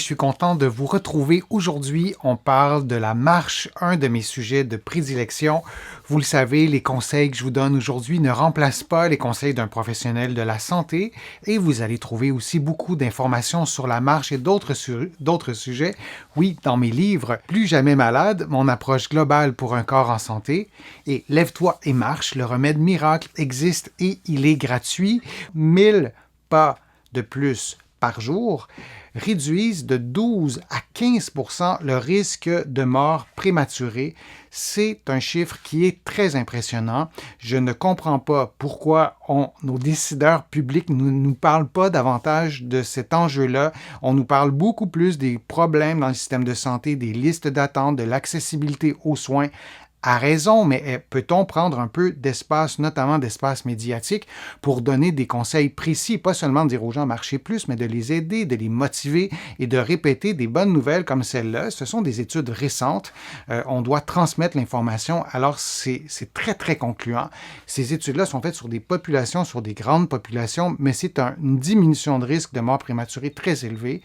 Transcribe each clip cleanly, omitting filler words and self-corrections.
Je suis content de vous retrouver. Aujourd'hui, on parle de la marche, un de mes sujets de prédilection. Vous le savez, les conseils que je vous donne aujourd'hui ne remplacent pas les conseils d'un professionnel de la santé et vous allez trouver aussi beaucoup d'informations sur la marche et d'autres sujets. Oui, dans mes livres, Plus jamais malade, mon approche globale pour un corps en santé et Lève-toi et marche, le remède miracle existe et il est gratuit. 1000 pas de plus par jour réduisent de 12 à 15 % le risque de mort prématurée. C'est un chiffre qui est très impressionnant. Je ne comprends pas pourquoi nos décideurs publics ne nous parlent pas davantage de cet enjeu-là. On nous parle beaucoup plus des problèmes dans le système de santé, des listes d'attente, de l'accessibilité aux soins. À raison, mais peut-on prendre un peu d'espace, notamment d'espace médiatique, pour donner des conseils précis, pas seulement dire aux gens marcher plus, mais de les aider, de les motiver et de répéter des bonnes nouvelles comme celle-là. Ce sont des études récentes. On doit transmettre l'information, alors c'est très, très concluant. Ces études-là sont faites sur des populations, sur des grandes populations, mais c'est une diminution de risque de mort prématurée très élevée.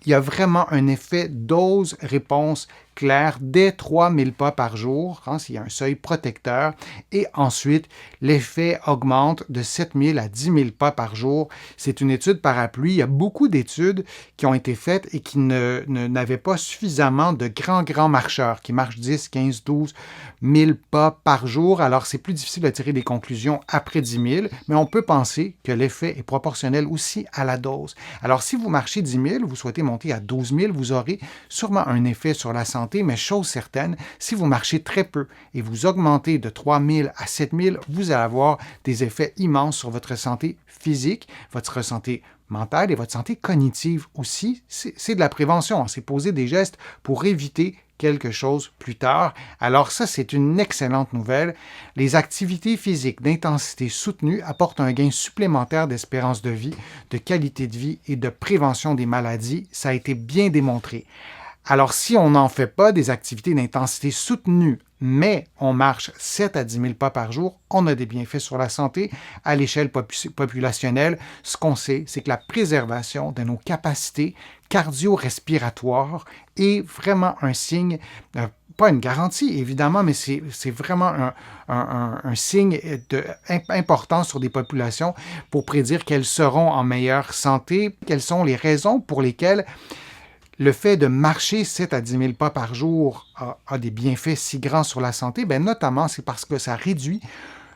Il y a vraiment un effet dose-réponse clair dès 3000 pas par jour, il y a un seuil protecteur, et ensuite, l'effet augmente de 7000 à 10 000 pas par jour. C'est une étude parapluie. Il y a beaucoup d'études qui ont été faites et qui n'avaient pas suffisamment de grands marcheurs qui marchent 10, 15, 12 000 pas par jour. Alors, c'est plus difficile de tirer des conclusions après 10 000, mais on peut penser que l'effet est proportionnel aussi à la dose. Alors, si vous marchez 10 000, vous souhaitez monter à 12 000, vous aurez sûrement un effet sur la santé, mais chose certaine, si vous marchez très peu et vous augmentez de 3 000 à 7 000, vous allez avoir des effets immenses sur votre santé physique, votre santé mentale et votre santé cognitive aussi. C'est de la prévention, c'est poser des gestes pour éviter quelque chose plus tard. Alors ça, c'est une excellente nouvelle. Les activités physiques d'intensité soutenue apportent un gain supplémentaire d'espérance de vie, de qualité de vie et de prévention des maladies. Ça a été bien démontré. Alors, si on n'en fait pas des activités d'intensité soutenue, mais on marche 7 à 10 000 pas par jour, on a des bienfaits sur la santé à l'échelle populationnelle. Ce qu'on sait, c'est que la préservation de nos capacités cardio-respiratoires est vraiment un signe, pas une garantie évidemment, mais c'est vraiment un signe important sur des populations pour prédire qu'elles seront en meilleure santé. Quelles sont les raisons pour lesquelles le fait de marcher 7 à 10 000 pas par jour a des bienfaits si grands sur la santé? Bien, notamment, c'est parce que ça réduit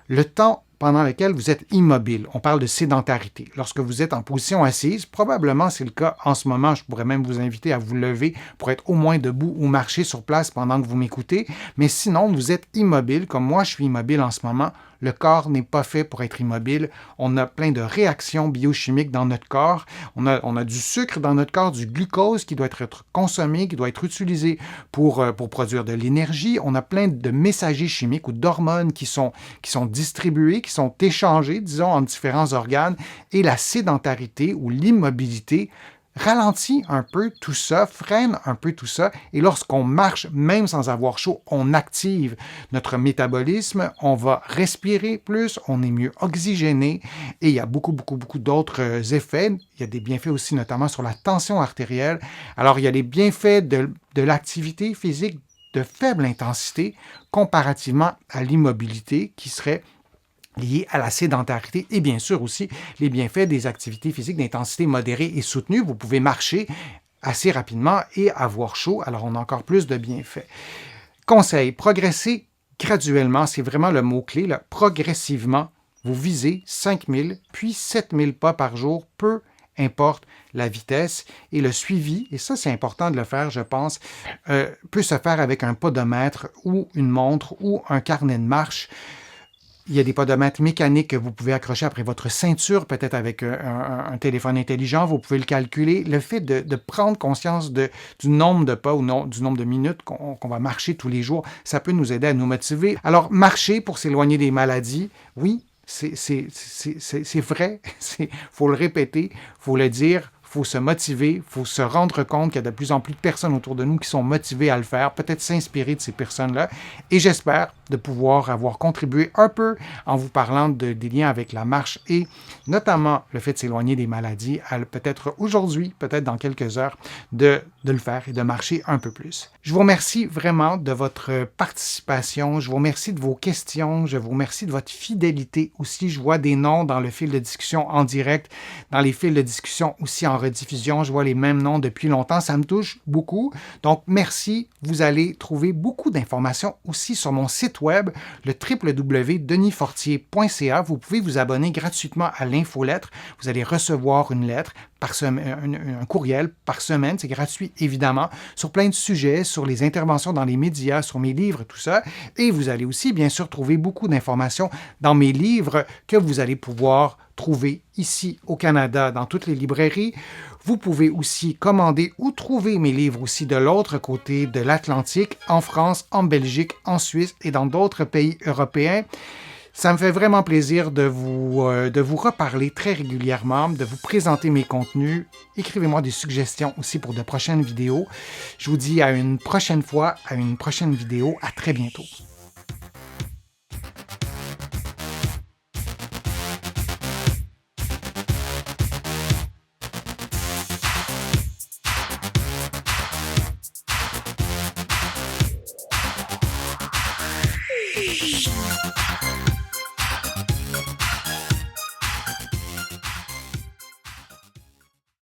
le temps pendant lequel vous êtes immobile. On parle de sédentarité. Lorsque vous êtes en position assise, probablement c'est le cas en ce moment, je pourrais même vous inviter à vous lever pour être au moins debout ou marcher sur place pendant que vous m'écoutez, mais sinon vous êtes immobile, comme moi je suis immobile en ce moment. Le corps n'est pas fait pour être immobile. On a plein de réactions biochimiques dans notre corps. On a du sucre dans notre corps, du glucose qui doit être consommé, qui doit être utilisé pour produire de l'énergie. On a plein de messagers chimiques ou d'hormones qui sont distribués, qui sont échangés, disons, en différents organes. Et la sédentarité ou l'immobilité ralentit un peu tout ça, freine un peu tout ça, et lorsqu'on marche, même sans avoir chaud, on active notre métabolisme, on va respirer plus, on est mieux oxygéné, et il y a beaucoup d'autres effets. Il y a des bienfaits aussi, notamment sur la tension artérielle. Alors, il y a les bienfaits de l'activité physique de faible intensité comparativement à l'immobilité qui serait liées à la sédentarité et bien sûr aussi les bienfaits des activités physiques d'intensité modérée et soutenue. Vous pouvez marcher assez rapidement et avoir chaud, alors on a encore plus de bienfaits. Conseil, progresser graduellement, c'est vraiment le mot-clé, là. Progressivement, vous visez 5 000 puis 7 000 pas par jour, peu importe la vitesse, et le suivi, et ça c'est important de le faire, je pense, peut se faire avec un podomètre ou une montre ou un carnet de marche. Il y a des podomètres mécaniques que vous pouvez accrocher après votre ceinture, peut-être avec un téléphone intelligent, vous pouvez le calculer. Le fait de prendre conscience du nombre de pas ou du nombre de minutes qu'on va marcher tous les jours, ça peut nous aider à nous motiver. Alors, marcher pour s'éloigner des maladies, oui, c'est vrai, faut le répéter, faut le dire. Il faut se motiver, il faut se rendre compte qu'il y a de plus en plus de personnes autour de nous qui sont motivées à le faire, peut-être s'inspirer de ces personnes-là. Et j'espère de pouvoir avoir contribué un peu en vous parlant des liens avec la marche et notamment le fait de s'éloigner des maladies, peut-être aujourd'hui, peut-être dans quelques heures, de le faire et de marcher un peu plus. Je vous remercie vraiment de votre participation, je vous remercie de vos questions, je vous remercie de votre fidélité aussi. Je vois des noms dans le fil de discussion en direct, dans les fils de discussion aussi en rediffusion, je vois les mêmes noms depuis longtemps, ça me touche beaucoup. Donc merci, vous allez trouver beaucoup d'informations aussi sur mon site web, le www.denisfortier.ca. Vous pouvez vous abonner gratuitement à l'infolettre, vous allez recevoir une lettre par semaine, un courriel par semaine, c'est gratuit évidemment, sur plein de sujets, sur les interventions dans les médias, sur mes livres, tout ça. Et vous allez aussi, bien sûr, trouver beaucoup d'informations dans mes livres que vous allez pouvoir trouver ici au Canada, dans toutes les librairies. Vous pouvez aussi commander ou trouver mes livres aussi de l'autre côté de l'Atlantique, en France, en Belgique, en Suisse et dans d'autres pays européens. Ça me fait vraiment plaisir de vous reparler très régulièrement, de vous présenter mes contenus. Écrivez-moi des suggestions aussi pour de prochaines vidéos. Je vous dis à une prochaine fois, à une prochaine vidéo. À très bientôt.